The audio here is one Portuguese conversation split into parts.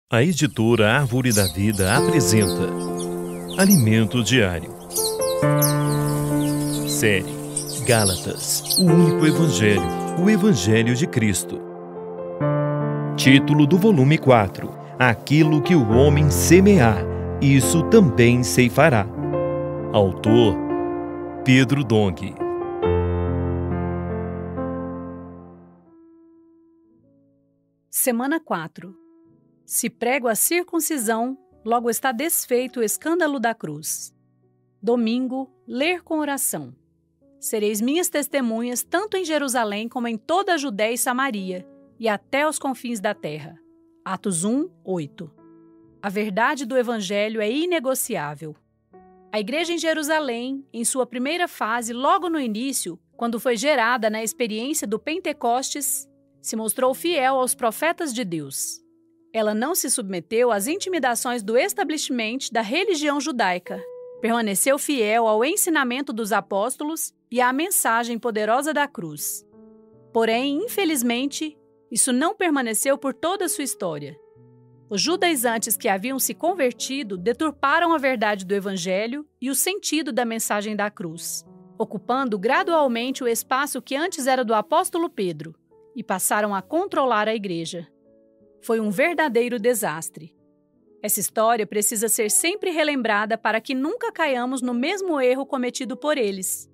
A editora Árvore da Vida apresenta Alimento Diário. Série Gálatas, o único Evangelho, o Evangelho de Cristo. Título do volume 4: Aquilo que o homem semear, isso também ceifará. Autor: Pedro Dong. Semana 4. Se prego a circuncisão, logo está desfeito o escândalo da cruz. Domingo, ler com oração. Sereis minhas testemunhas tanto em Jerusalém como em toda a Judéia e Samaria, e até os confins da terra. Atos 1, 8. A verdade do Evangelho é inegociável. A igreja em Jerusalém, em sua primeira fase, logo no início, quando foi gerada na experiência do Pentecostes, se mostrou fiel aos profetas de Deus. Ela não se submeteu às intimidações do establishment da religião judaica. Permaneceu fiel ao ensinamento dos apóstolos e à mensagem poderosa da cruz. Porém, infelizmente, isso não permaneceu por toda a sua história. Os judaizantes que haviam se convertido deturparam a verdade do Evangelho e o sentido da mensagem da cruz, ocupando gradualmente o espaço que antes era do apóstolo Pedro, e passaram a controlar a igreja. Foi um verdadeiro desastre. Essa história precisa ser sempre relembrada para que nunca caiamos no mesmo erro cometido por eles.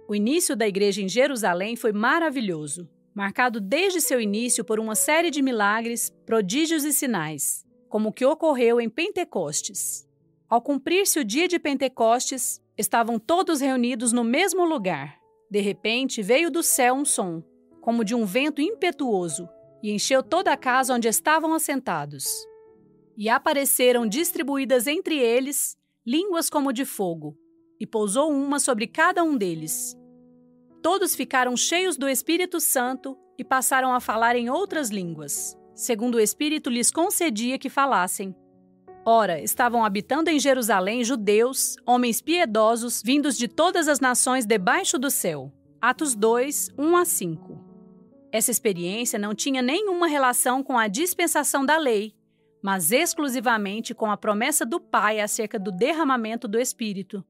O início da igreja em Jerusalém foi maravilhoso, marcado desde seu início por uma série de milagres, prodígios e sinais, como o que ocorreu em Pentecostes. Ao cumprir-se o dia de Pentecostes, estavam todos reunidos no mesmo lugar. De repente, veio do céu um som, como de um vento impetuoso, e encheu toda a casa onde estavam assentados. E apareceram distribuídas entre eles línguas como de fogo, e pousou uma sobre cada um deles. Todos ficaram cheios do Espírito Santo e passaram a falar em outras línguas, segundo o Espírito lhes concedia que falassem. Ora, estavam habitando em Jerusalém judeus, homens piedosos, vindos de todas as nações debaixo do céu. Atos 2, 1 a 5. Essa experiência não tinha nenhuma relação com a dispensação da lei, mas exclusivamente com a promessa do Pai acerca do derramamento do Espírito.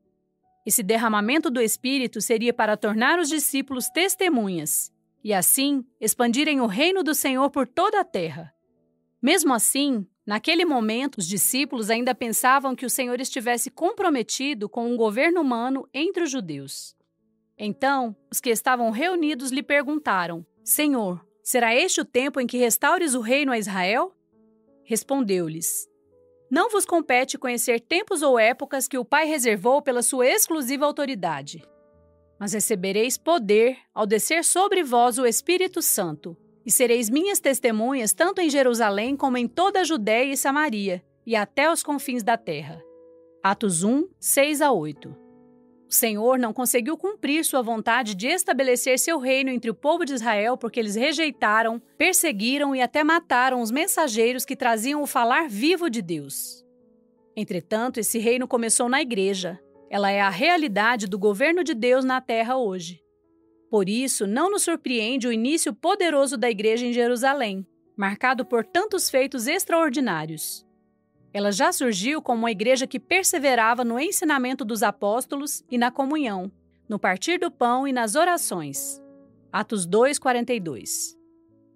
Esse derramamento do Espírito seria para tornar os discípulos testemunhas, e assim expandirem o reino do Senhor por toda a terra. Mesmo assim, naquele momento, os discípulos ainda pensavam que o Senhor estivesse comprometido com um governo humano entre os judeus. Então, os que estavam reunidos lhe perguntaram: Senhor, será este o tempo em que restaures o reino a Israel? Respondeu-lhes: Não vos compete conhecer tempos ou épocas que o Pai reservou pela sua exclusiva autoridade. Mas recebereis poder ao descer sobre vós o Espírito Santo, e sereis minhas testemunhas tanto em Jerusalém como em toda a Judéia e Samaria, e até os confins da terra. Atos 1, 6 a 8. O Senhor não conseguiu cumprir sua vontade de estabelecer seu reino entre o povo de Israel porque eles rejeitaram, perseguiram e até mataram os mensageiros que traziam o falar vivo de Deus. Entretanto, esse reino começou na igreja. Ela é a realidade do governo de Deus na terra hoje. Por isso, não nos surpreende o início poderoso da igreja em Jerusalém, marcado por tantos feitos extraordinários. Ela já surgiu como uma igreja que perseverava no ensinamento dos apóstolos e na comunhão, no partir do pão e nas orações. Atos 2, 42.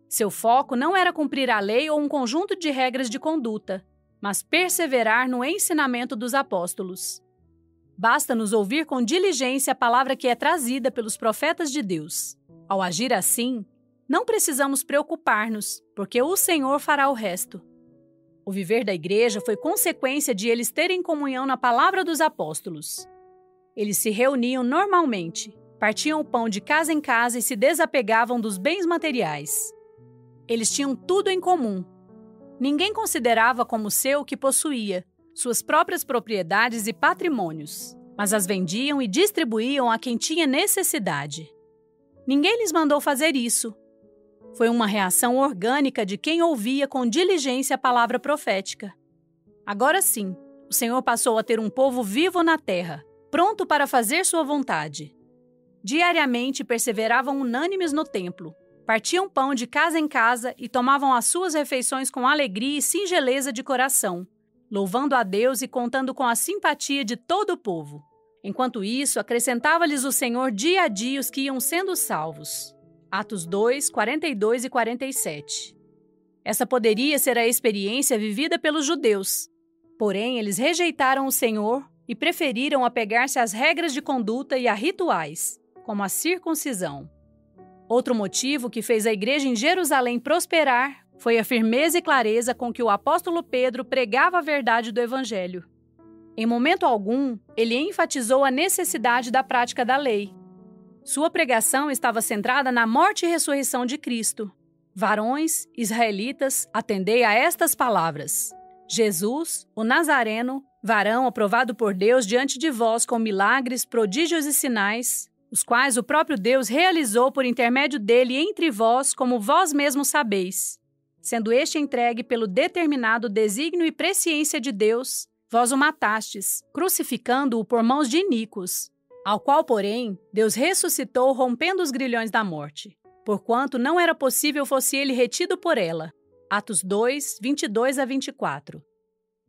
Seu foco não era cumprir a lei ou um conjunto de regras de conduta, mas perseverar no ensinamento dos apóstolos. Basta-nos ouvir com diligência a palavra que é trazida pelos profetas de Deus. Ao agir assim, não precisamos preocupar-nos, porque o Senhor fará o resto. O viver da igreja foi consequência de eles terem comunhão na palavra dos apóstolos. Eles se reuniam normalmente, partiam o pão de casa em casa e se desapegavam dos bens materiais. Eles tinham tudo em comum. Ninguém considerava como seu o que possuía, suas próprias propriedades e patrimônios, mas as vendiam e distribuíam a quem tinha necessidade. Ninguém lhes mandou fazer isso. Foi uma reação orgânica de quem ouvia com diligência a palavra profética. Agora sim, o Senhor passou a ter um povo vivo na terra, pronto para fazer sua vontade. Diariamente perseveravam unânimes no templo, partiam pão de casa em casa e tomavam as suas refeições com alegria e singeleza de coração, louvando a Deus e contando com a simpatia de todo o povo. Enquanto isso, acrescentava-lhes o Senhor dia a dia os que iam sendo salvos. Atos 2, 42 e 47. Essa poderia ser a experiência vivida pelos judeus. Porém, eles rejeitaram o Senhor e preferiram apegar-se às regras de conduta e a rituais, como a circuncisão. Outro motivo que fez a igreja em Jerusalém prosperar foi a firmeza e clareza com que o apóstolo Pedro pregava a verdade do Evangelho. Em momento algum, ele enfatizou a necessidade da prática da lei. Sua pregação estava centrada na morte e ressurreição de Cristo. Varões, israelitas, atendei a estas palavras. Jesus, o Nazareno, varão aprovado por Deus diante de vós com milagres, prodígios e sinais, os quais o próprio Deus realizou por intermédio dele entre vós, como vós mesmos sabeis. Sendo este entregue pelo determinado desígnio e presciência de Deus, vós o matastes, crucificando-o por mãos de iníquos, ao qual, porém, Deus ressuscitou rompendo os grilhões da morte, porquanto não era possível fosse ele retido por ela. Atos 2, 22 a 24.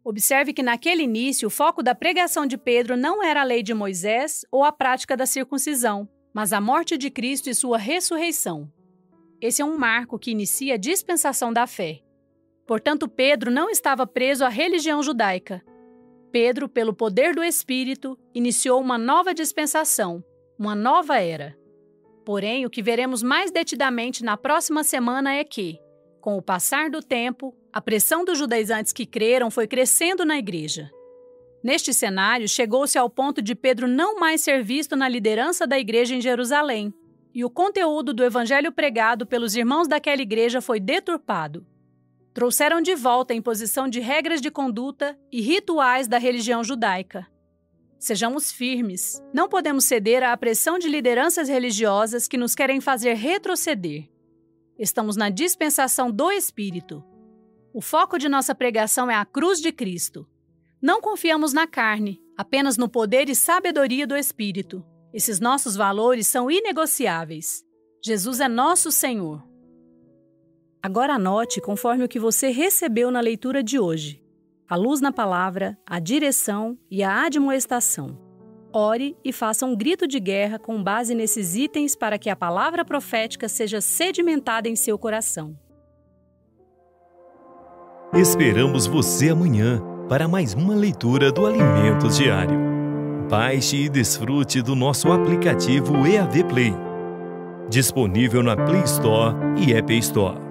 Observe que naquele início o foco da pregação de Pedro não era a lei de Moisés ou a prática da circuncisão, mas a morte de Cristo e sua ressurreição. Esse é um marco que inicia a dispensação da fé. Portanto, Pedro não estava preso à religião judaica. Pedro, pelo poder do Espírito, iniciou uma nova dispensação, uma nova era. Porém, o que veremos mais detidamente na próxima semana é que, com o passar do tempo, a pressão dos judaizantes que creram foi crescendo na igreja. Neste cenário, chegou-se ao ponto de Pedro não mais ser visto na liderança da igreja em Jerusalém, e o conteúdo do evangelho pregado pelos irmãos daquela igreja foi deturpado. Trouxeram de volta a imposição de regras de conduta e rituais da religião judaica. Sejamos firmes, não podemos ceder à pressão de lideranças religiosas que nos querem fazer retroceder. Estamos na dispensação do Espírito. O foco de nossa pregação é a cruz de Cristo. Não confiamos na carne, apenas no poder e sabedoria do Espírito. Esses nossos valores são inegociáveis. Jesus é nosso Senhor. Agora anote conforme o que você recebeu na leitura de hoje: a luz na palavra, a direção e a admoestação. Ore e faça um grito de guerra com base nesses itens para que a palavra profética seja sedimentada em seu coração. Esperamos você amanhã para mais uma leitura do Alimentos Diário. Baixe e desfrute do nosso aplicativo EAV Play, disponível na Play Store e App Store.